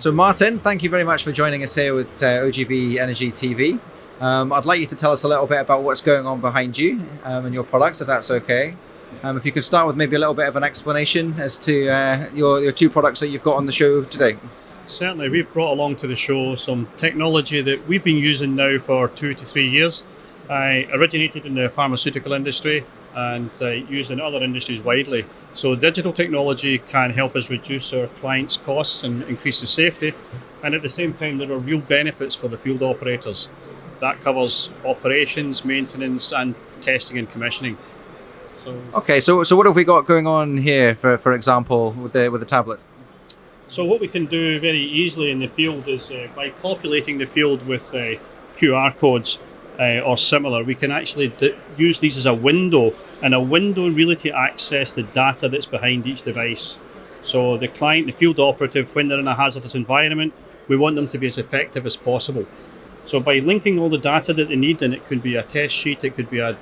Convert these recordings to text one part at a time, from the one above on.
So Martin, thank you very much for joining us here with OGV Energy TV. I'd like you to tell us a little bit about what's going on behind you and your products, if that's okay. If you could start with maybe a little bit of an explanation as to your two products that you've got on the show today. Certainly, we've brought along to the show some technology that we've been using now for 2 to 3 years. I originated in the pharmaceutical industry and used in other industries widely. So digital technology can help us reduce our clients' costs and increase the safety. And at the same time, there are real benefits for the field operators. That covers operations, maintenance, and testing and commissioning. Okay, so what have we got going on here, for example, with the tablet? So what we can do very easily in the field is by populating the field with QR codes or similar, we can actually use these as a window, and a window really to access the data that's behind each device. So the client, the field operative, when they're in a hazardous environment, we want them to be as effective as possible. So by linking all the data that they need, and it could be a test sheet, it could be a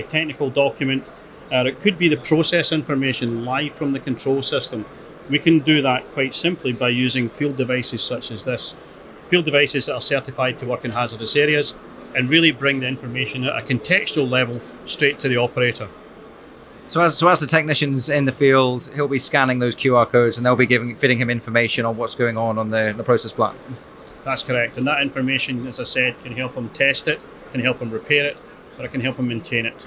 technical document, or it could be the process information live from the control system. We can do that quite simply by using field devices such as this. Field devices that are certified to work in hazardous areas and really bring the information at a contextual level straight to the operator. So as the technician's in the field, he'll be scanning those QR codes and they'll be feeding him information on what's going on the process plant. That's correct, and that information, as I said, can help him test it, can help him repair it, or it can help him maintain it.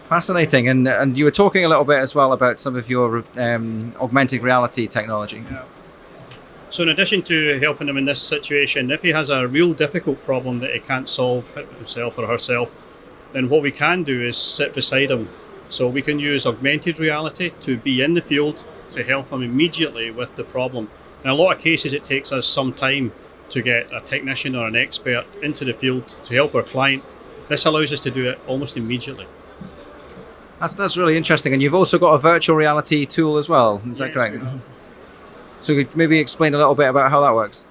Fascinating, and you were talking a little bit as well about some of your augmented reality technology. Yeah. So in addition to helping him in this situation, if he has a real difficult problem that he can't solve himself or herself, then what we can do is sit beside him. So we can use augmented reality to be in the field to help him immediately with the problem. In a lot of cases it takes us some time to get a technician or an expert into the field to help our client. This allows us to do it almost immediately. That's really interesting, and you've also got a virtual reality tool as well, is that correct? So could maybe explain a little bit about how that works?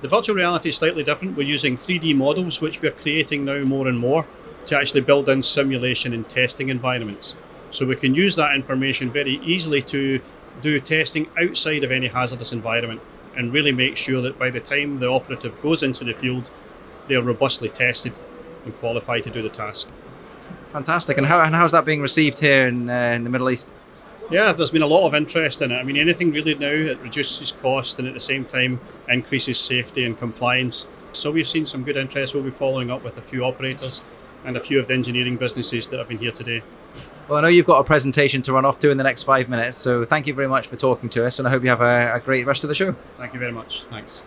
The virtual reality is slightly different. We're using 3D models, which we're creating now more and more, to actually build in simulation and testing environments. So we can use that information very easily to do testing outside of any hazardous environment and really make sure that by the time the operative goes into the field, they're robustly tested and qualified to do the task. Fantastic. And how's that being received here in the Middle East? Yeah, there's been a lot of interest in it. I mean, anything really now, it reduces cost and at the same time increases safety and compliance. So we've seen some good interest. We'll be following up with a few operators and a few of the engineering businesses that have been here today. Well, I know you've got a presentation to run off to in the next 5 minutes, so thank you very much for talking to us, and I hope you have a great rest of the show. Thank you very much. Thanks.